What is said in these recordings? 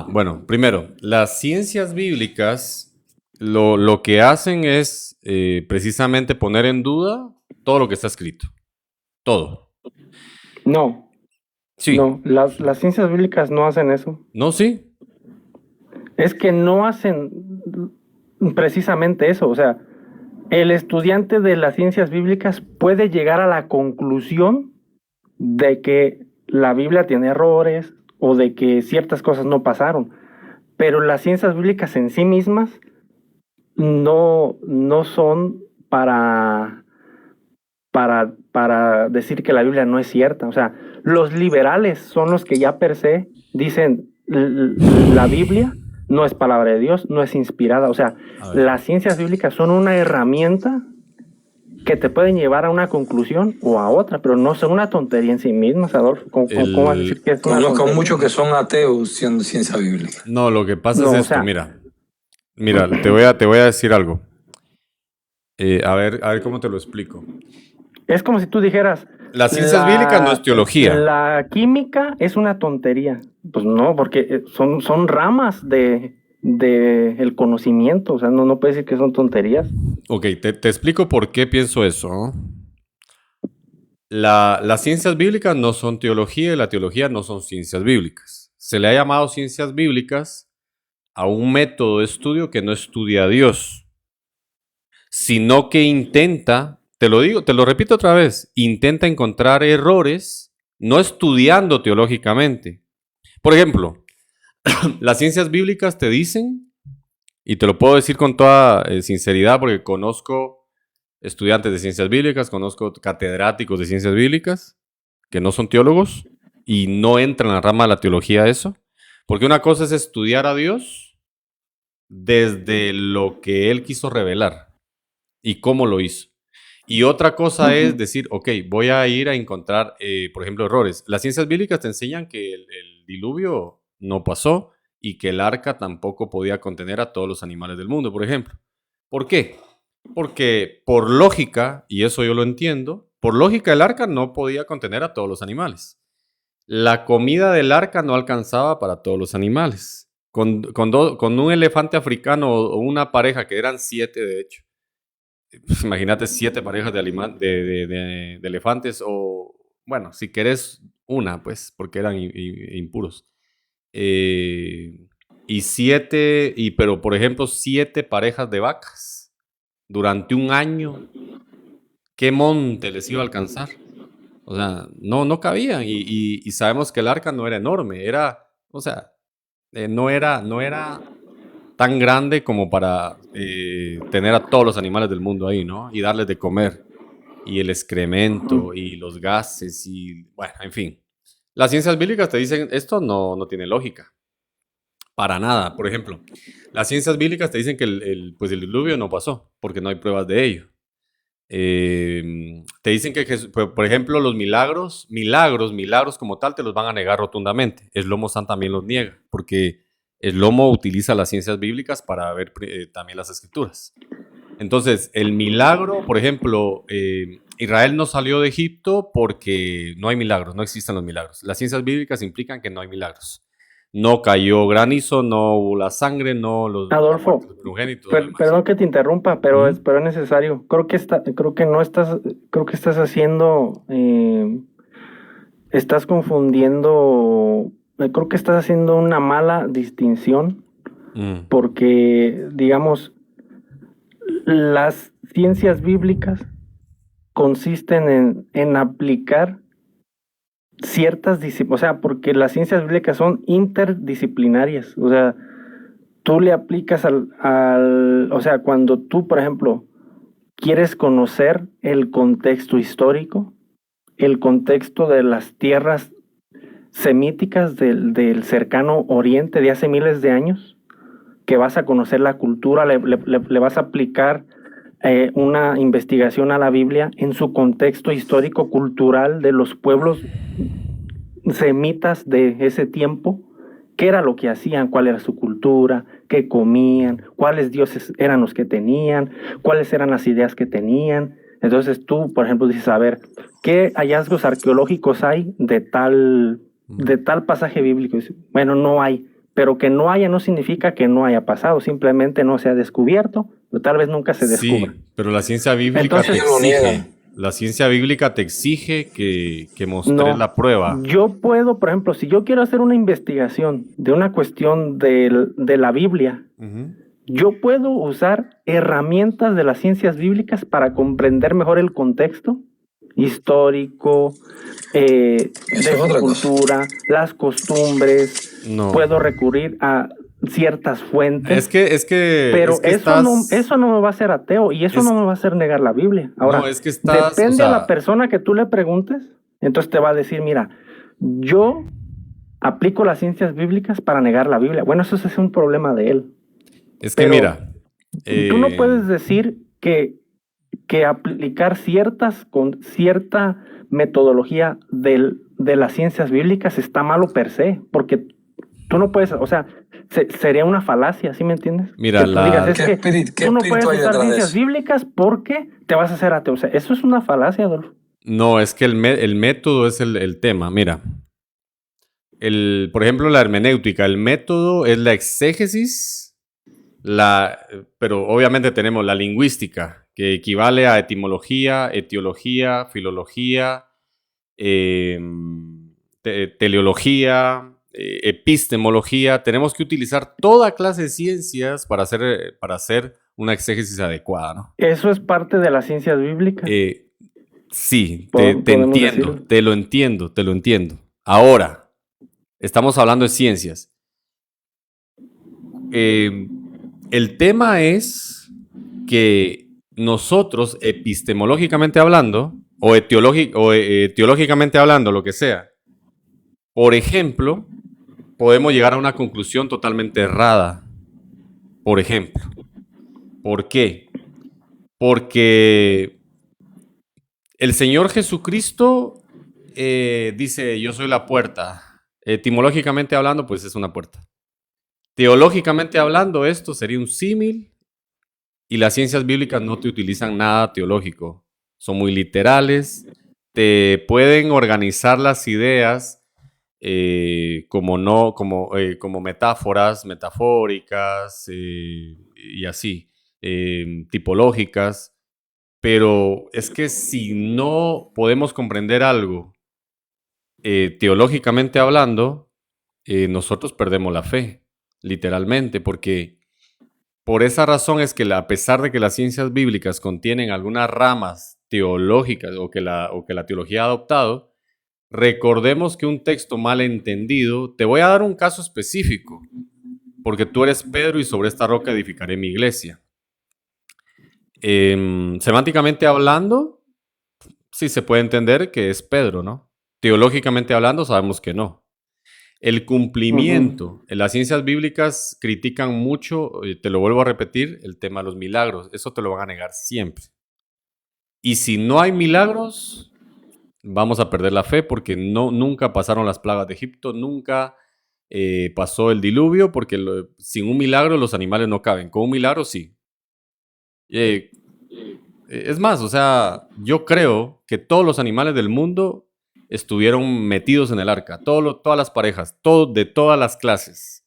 Bueno, primero, las ciencias bíblicas lo que hacen es precisamente poner en duda todo lo que está escrito. Todo. No, Sí. no, las ciencias bíblicas no hacen eso. No, sí. Es que no hacen precisamente eso. O sea, el estudiante de las ciencias bíblicas puede llegar a la conclusión de que la Biblia tiene errores o de que ciertas cosas no pasaron, pero las ciencias bíblicas en sí mismas no son para decir que la Biblia no es cierta. O sea, los liberales son los que ya per se dicen la Biblia no es palabra de Dios, no es inspirada. O sea, A ver. las ciencias bíblicas son una herramienta que te pueden llevar a una conclusión o a otra, pero no son una tontería en sí mismas, Adolfo. ¿Cómo vas a decir que es una Conozco tontería? muchos que son ateos siendo ciencia bíblica. No, lo que pasa es No, o esto, sea, mira. Mira, te voy a decir algo. A ver cómo te lo explico. es como si tú dijeras, Las ciencias bíblicas no es teología. la química es una tontería. Pues no, porque son ramas de el conocimiento. O sea, no puedes decir que son tonterías. Ok, te explico por qué pienso eso, ¿no? Las ciencias bíblicas no son teología y la teología no son ciencias bíblicas. Se le ha llamado ciencias bíblicas a un método de estudio que no estudia a Dios, sino que intenta, te lo digo, te lo repito otra vez, intenta encontrar errores no estudiando teológicamente. Por ejemplo, las ciencias bíblicas te dicen, y te lo puedo decir con toda sinceridad porque conozco estudiantes de ciencias bíblicas, conozco catedráticos de ciencias bíblicas que no son teólogos y no entran en la rama de la teología eso, porque una cosa es estudiar a Dios desde lo que Él quiso revelar y cómo lo hizo. Y otra cosa es decir, ok, voy a ir a encontrar, por ejemplo, errores. Las ciencias bíblicas te enseñan que el diluvio no pasó y que el arca tampoco podía contener a todos los animales del mundo, por ejemplo. ¿Por qué? Porque por lógica, y eso yo lo entiendo, por lógica el arca no podía contener a todos los animales. La comida del arca no alcanzaba para todos los animales. Con un elefante africano o una pareja, que eran 7 de hecho, pues imagínate 7 parejas de elefantes o, bueno, si querés una, pues, porque eran impuros. Y 7, pero por ejemplo 7 parejas de vacas durante un año, ¿qué monte les iba a alcanzar? O sea, no cabían. Y sabemos que el arca no era enorme, o sea, no era tan grande como para tener a todos los animales del mundo ahí, ¿no? Y darles de comer. Y el excremento y los gases y, bueno, en fin. Las ciencias bíblicas te dicen, esto no tiene lógica. Para nada. Por ejemplo, las ciencias bíblicas te dicen que pues el diluvio no pasó, porque no hay pruebas de ello. Te dicen que, por ejemplo, los milagros como tal, te los van a negar rotundamente. Slomo San también los niega, porque Slomo utiliza las ciencias bíblicas para ver también las escrituras. Entonces, el milagro, por ejemplo, Israel no salió de Egipto porque no hay milagros, no existen los milagros. Las ciencias bíblicas implican que no hay milagros. No cayó granizo, no hubo la sangre, no la muerte de Adolfo, los primogénitos y todo lo demás. perdón que te interrumpa, pero Ujú. pero es necesario. Creo que estás haciendo, estás confundiendo, creo que estás haciendo una mala distinción, Mm. porque, digamos, las ciencias bíblicas consisten en aplicar ciertas disciplinas, o sea, porque las ciencias bíblicas son interdisciplinarias. O sea, tú le aplicas o sea, cuando tú, por ejemplo, quieres conocer el contexto histórico, el contexto de las tierras semíticas del cercano oriente de hace miles de años, que vas a conocer la cultura, le vas a aplicar una investigación a la Biblia en su contexto histórico cultural de los pueblos semitas de ese tiempo, qué era lo que hacían, cuál era su cultura, qué comían, cuáles dioses eran los que tenían, cuáles eran las ideas que tenían. Entonces tú, por ejemplo, dices, a ver, ¿qué hallazgos arqueológicos hay de tal de tal pasaje bíblico. Dice, bueno, no hay, pero que no haya no significa que no haya pasado, simplemente no se ha descubierto, o tal vez nunca se descubra. Sí, pero la ciencia bíblica Entonces, te Ellos lo exige, niegan. la ciencia bíblica te exige que mostres no, la prueba. yo puedo, por ejemplo, si yo quiero hacer una investigación de una cuestión de la Biblia, Ujú. yo puedo usar herramientas de las ciencias bíblicas para comprender mejor el contexto histórico, de Eso es su otra cosa. cultura, las costumbres. No. Puedo recurrir a ciertas fuentes, Es que pero estás. eso no me va a hacer ateo y eso es- no me va a hacer negar la Biblia. Ahora, no, es que estás. depende O sea, de la persona que tú le preguntes, entonces te va a decir, mira, yo aplico las ciencias bíblicas para negar la Biblia. Bueno, eso es un problema de él. es que Pero mira. tú no puedes decir que aplicar con cierta metodología de las ciencias bíblicas está malo per se, porque tú no puedes, o sea, sería una falacia, ¿sí me entiendes? Mira, que tú digas, es ¿Qué que qué tú no espíritu puedes hay usar detrás de ciencias eso? bíblicas porque te vas a hacer ateo. O sea, eso es una falacia, Adolfo. No, es que el método es el tema. Mira, por ejemplo, la hermenéutica, el método es la exégesis, pero obviamente tenemos la lingüística, que equivale a etimología, etiología, filología, eh, teleología, epistemología. Tenemos que utilizar toda clase de ciencias para hacer una exégesis adecuada, ¿no? Eso es parte de las ciencias bíblicas. Sí, te Podemos entiendo, decirlo. te lo entiendo. Ahora, estamos hablando de ciencias. El tema es que nosotros, epistemológicamente hablando, o teológicamente hablando, lo que sea, por ejemplo, podemos llegar a una conclusión totalmente errada. Por ejemplo. ¿Por qué? Porque el Señor Jesucristo dice, yo soy la puerta. Etimológicamente hablando, pues es una puerta. Teológicamente hablando, esto sería un símil y las ciencias bíblicas no te utilizan nada teológico. Son muy literales, te pueden organizar las ideas como metáforas, metafóricas y así, tipológicas. Pero es que si no podemos comprender algo teológicamente hablando, nosotros perdemos la fe, literalmente, porque por esa razón es que a pesar de que las ciencias bíblicas contienen algunas ramas teológicas o que la teología ha adoptado, recordemos que un texto mal entendido, te voy a dar un caso específico, porque tú eres Pedro y sobre esta roca edificaré mi iglesia. Semánticamente hablando, sí se puede entender que es Pedro, ¿no? Teológicamente hablando, sabemos que no. El cumplimiento. En las ciencias bíblicas critican mucho, te lo vuelvo a repetir, el tema de los milagros. Eso te lo van a negar siempre. Y si no hay milagros, vamos a perder la fe porque nunca pasaron las plagas de Egipto, nunca pasó el diluvio, porque sin un milagro los animales no caben. Con un milagro sí. Es más, o sea, yo creo que todos los animales del mundo estuvieron metidos en el arca, todas las parejas, de todas las clases.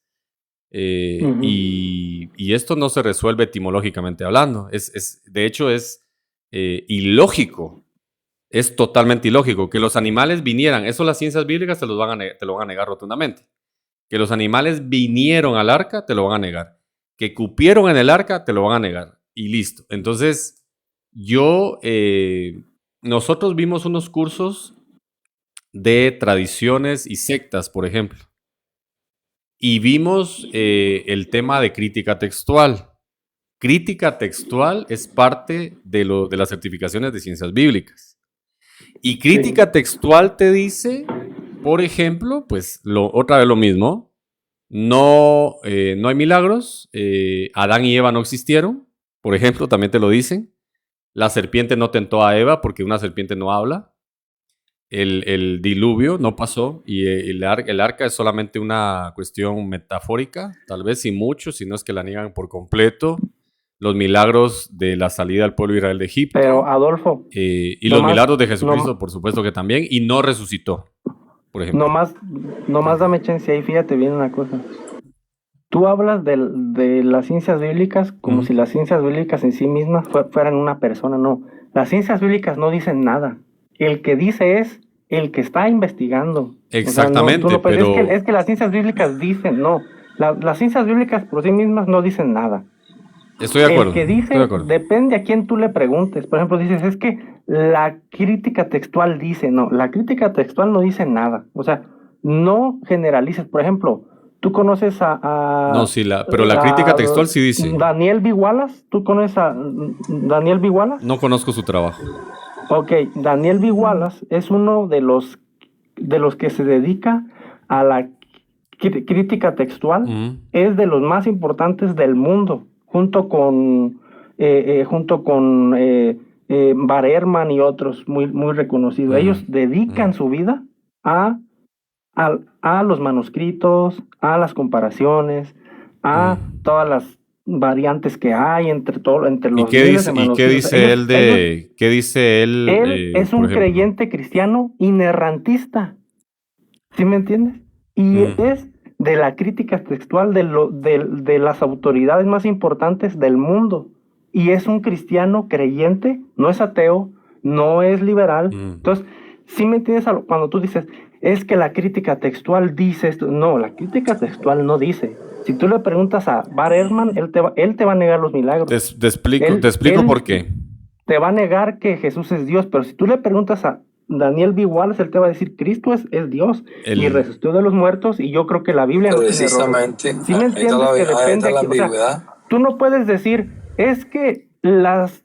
Y esto no se resuelve etimológicamente hablando. De hecho, es ilógico. Es totalmente ilógico que los animales vinieran. Eso las ciencias bíblicas te lo van a negar rotundamente. Que los animales vinieron al arca, te lo van a negar. Que cupieron en el arca, te lo van a negar. Y listo. Entonces, nosotros vimos unos cursos de tradiciones y sectas, por ejemplo. Y vimos el tema de crítica textual. Crítica textual es parte de las certificaciones de ciencias bíblicas. Y crítica textual te dice, por ejemplo, pues otra vez lo mismo, no hay milagros, Adán y Eva no existieron, por ejemplo, también te lo dicen. La serpiente no tentó a Eva porque una serpiente no habla. El diluvio no pasó y el arca es solamente una cuestión metafórica, tal vez sin mucho, si no es que la niegan por completo. Los milagros de la salida del pueblo de Israel de Egipto. Pero, Adolfo. Y los milagros de Jesucristo, por supuesto que también, y no resucitó. por ejemplo. Nomás dame chance ahí, fíjate bien una cosa. Tú hablas de las ciencias bíblicas como si las ciencias bíblicas en sí mismas fueran una persona, no. Las ciencias bíblicas no dicen nada. El que dice es el que está investigando. Exactamente, O sea, pero es que las ciencias bíblicas dicen, no. Las ciencias bíblicas por sí mismas no dicen nada. estoy de acuerdo. El que Estoy de dice acuerdo. depende a quién tú le preguntes. Por ejemplo, dices, es que la crítica textual dice, no, la crítica textual no dice nada. O sea, no generalices. Por ejemplo, tú conoces No, sí, pero la crítica a textual sí dice. Daniel B. Wallace. ¿Tú conoces a Daniel B. Wallace? No conozco su trabajo. Ok, Daniel B. Wallace es uno de los que se dedica a la crítica textual. Es de los más importantes del mundo, junto con Bar Ehrman y otros muy reconocidos. Ellos dedican su vida a los manuscritos, a las comparaciones, a todas las variantes que hay entre ¿Y los qué miles de dice, manuscritos. qué dice Él él, es por un ejemplo? creyente cristiano inerrantista, ¿sí me entiendes? Y es de la crítica textual de las autoridades más importantes del mundo. Y es un cristiano creyente, no es ateo, no es liberal. Entonces, ¿sí me entiendes cuando tú dices, es que la crítica textual dice esto? No, la crítica textual no dice. Si tú le preguntas a Bar Ehrman, él te va a negar los milagros. Te explico por qué. Te va a negar que Jesús es Dios, pero si tú le preguntas a Daniel B. Wallace, él te va a decir, Cristo es Dios y resucitó de los muertos, y yo creo que la Biblia no tiene errores. Precisamente, ¿Sí me ahí está entiendes que ahí depende está la aquí? O sea, ambigüedad. tú no puedes decir, es que las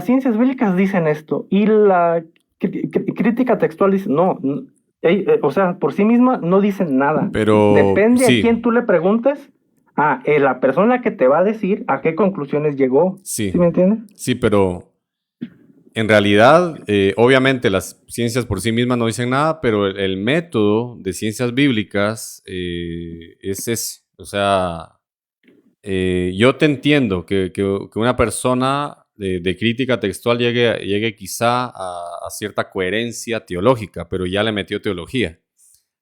ciencias bíblicas dicen esto y la crítica textual dice, no, o sea, por sí misma no dicen nada. Pero Depende a sí, quién tú le preguntes, la persona que te va a decir a qué conclusiones llegó. ¿Sí me entiendes? sí, pero en realidad, obviamente las ciencias por sí mismas no dicen nada, pero el método de ciencias bíblicas es ese. O sea, yo te entiendo que una persona de crítica textual llegue quizá a cierta coherencia teológica, pero ya le metió teología.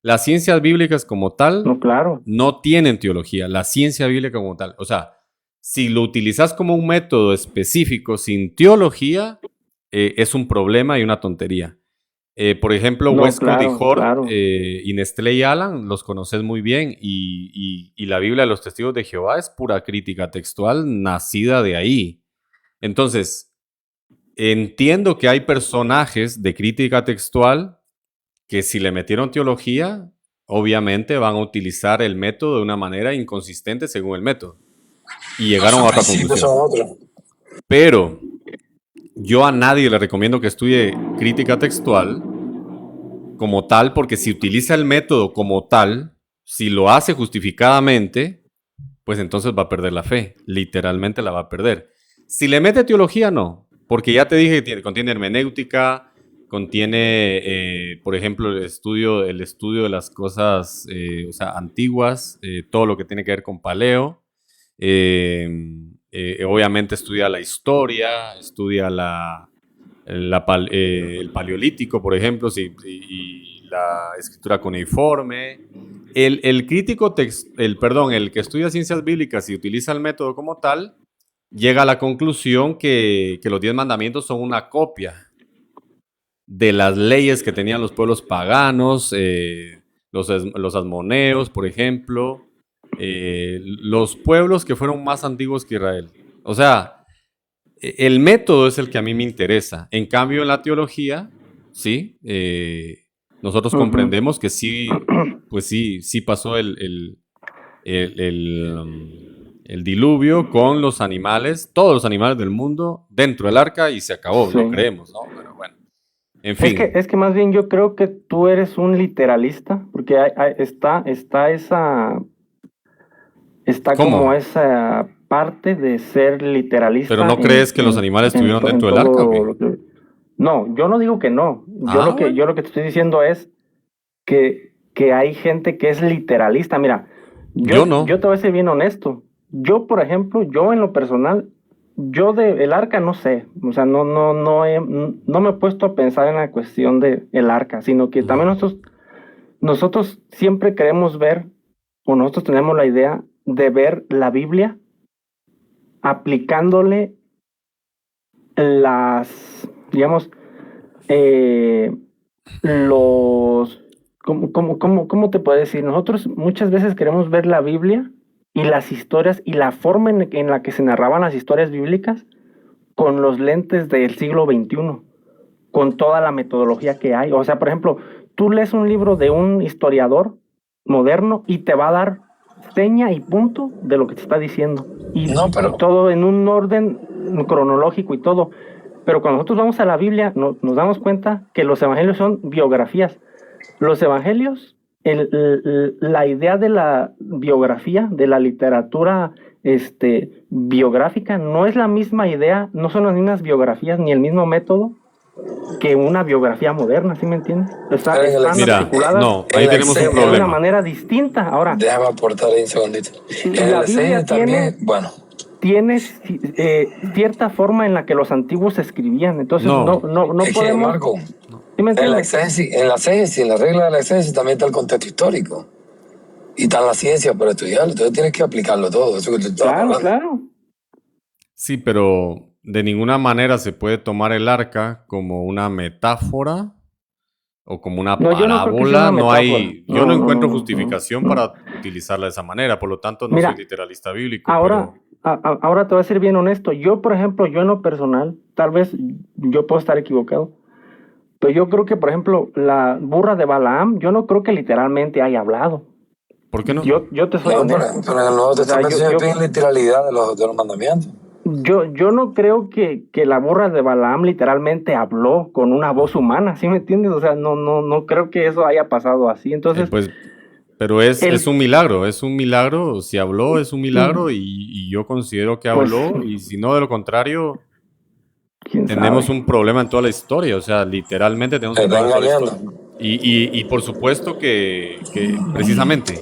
Las ciencias bíblicas como tal No, claro. no tienen teología, la ciencia bíblica como tal. O sea, si lo utilizas como un método específico sin teología, es un problema y una tontería. Por ejemplo, No, Westcott y claro, Hort claro. y Nestlé y Alan los conoces muy bien, y la Biblia de los Testigos de Jehová es pura crítica textual nacida de ahí. Entonces, entiendo que hay personajes de crítica textual que si le metieron teología, obviamente van a utilizar el método de una manera inconsistente según el método. Y llegaron a otra conclusión. Pero yo a nadie le recomiendo que estudie crítica textual como tal, porque si utiliza el método como tal, si lo hace justificadamente, pues entonces va a perder la fe. Literalmente la va a perder. Si le mete teología, no. Porque ya te dije que contiene hermenéutica, contiene, por ejemplo, el estudio de las cosas o sea, antiguas, todo lo que tiene que ver con paleo. Obviamente estudia la historia, estudia el paleolítico, por ejemplo, y la escritura cuneiforme. El crítico, el que estudia ciencias bíblicas y utiliza el método como tal, llega a la conclusión que los 10 mandamientos son una copia de las leyes que tenían los pueblos paganos, los asmoneos, por ejemplo, los pueblos que fueron más antiguos que Israel. O sea, el método es el que a mí me interesa. En cambio, en la teología, sí, nosotros comprendemos que sí, pues sí pasó el diluvio con los animales, todos los animales del mundo dentro del arca, y se acabó, Sí. lo creemos, ¿no? Pero bueno, en fin. Es que más bien yo creo que tú eres un literalista, porque está ¿Cómo? como esa parte de ser literalista. ¿Pero no crees que los animales estuvieron dentro del arca o qué? No, yo no digo que no. Bueno. Yo lo que te estoy diciendo es que hay gente que es literalista. Mira, Yo no. Yo te voy a ser bien honesto. Yo, por ejemplo, yo en lo personal, yo del arca no sé. O sea, no me he puesto a pensar en la cuestión del arca, sino que también nosotros nosotros siempre queremos ver, o nosotros tenemos la idea de ver la Biblia aplicándole digamos, ¿cómo te puedo decir? Nosotros muchas veces queremos ver la Biblia y las historias y la forma en la que se narraban las historias bíblicas con los lentes del siglo XXI, con toda la metodología que hay. O sea, por ejemplo, tú lees un libro de un historiador moderno y te va a dar seña y punto de lo que te está diciendo. Y todo en un orden cronológico y todo. Pero cuando nosotros vamos a la Biblia, nos damos cuenta que los evangelios son biografías. Los evangelios, la idea de la biografía, de la literatura biográfica, no es la misma idea, no son las mismas biografías ni el mismo método que una biografía moderna, ¿sí me entiendes? Están articuladas ahí tenemos un problema. De una manera distinta. Ahora, déjame aportar ahí un segundito. La Biblia tiene cierta forma en la que los antiguos escribían, entonces no podemos... Marco, ¿sí me entiendes? En la exégesis, en la regla de la exégesis también está el contexto histórico y está la ciencia para estudiarlo, entonces tienes que aplicarlo todo, eso que te estaba hablando. Claro. Sí, pero de ninguna manera se puede tomar el arca como una metáfora o como una parábola. Yo no encuentro justificación para utilizarla de esa manera, por lo tanto no soy literalista bíblico. Ahora te voy a ser bien honesto. Yo, por ejemplo, en lo personal, tal vez yo puedo estar equivocado, pero yo creo que, por ejemplo, la burra de Balaam, yo no creo que literalmente haya hablado. ¿Por qué no? Yo te soy honesto. Pero en el Nuevo Testamento se pide literalidad de los mandamientos. Yo no creo que la burra de Balaam literalmente habló con una voz humana, ¿sí me entiendes? O sea, no creo que eso haya pasado así. Entonces, pero es un milagro, si habló es un milagro y yo considero que habló, y si no, de lo contrario, tenemos un problema en toda la historia, o sea, literalmente tenemos un problema en toda la historia. Y por supuesto que precisamente...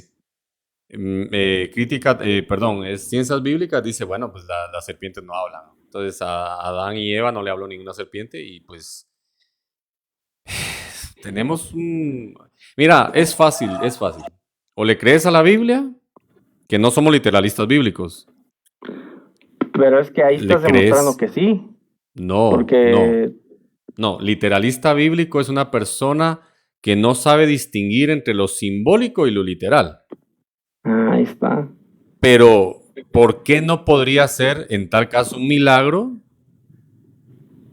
es Ciencias Bíblicas, dice, bueno, pues las serpientes no hablan. Entonces a Adán y Eva no le habló ninguna serpiente y pues tenemos Mira, es fácil. O le crees a la Biblia, que no somos literalistas bíblicos. Pero es que ahí estás demostrando que sí. No, literalista bíblico es una persona que no sabe distinguir entre lo simbólico y lo literal. Ahí está. Pero, ¿por qué no podría ser en tal caso un milagro?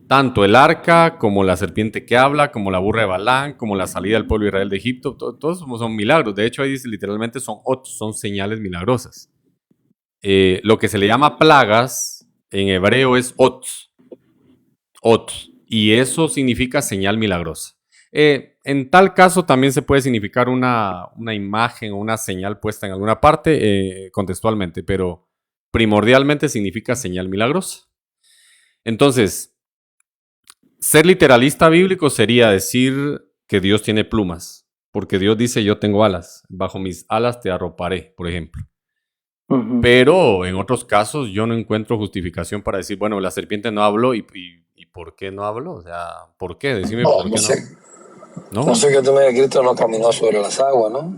Tanto el arca, como la serpiente que habla, como la burra de Balaam, como la salida del pueblo de Israel de Egipto, todos son milagros. De hecho, ahí dice literalmente son señales milagrosas. Lo que se le llama plagas en hebreo es ot. Y eso significa señal milagrosa. En tal caso también se puede significar una imagen o una señal puesta en alguna parte contextualmente, pero primordialmente significa señal milagrosa. Entonces, ser literalista bíblico sería decir que Dios tiene plumas, porque Dios dice yo tengo alas, bajo mis alas te arroparé, por ejemplo. Uh-huh. Pero en otros casos yo no encuentro justificación para decir, bueno, la serpiente no habló y ¿por qué no habló? O sea, ¿por qué? Decime por qué no. No sé que tú me digas, Cristo no caminó sobre las aguas, ¿no?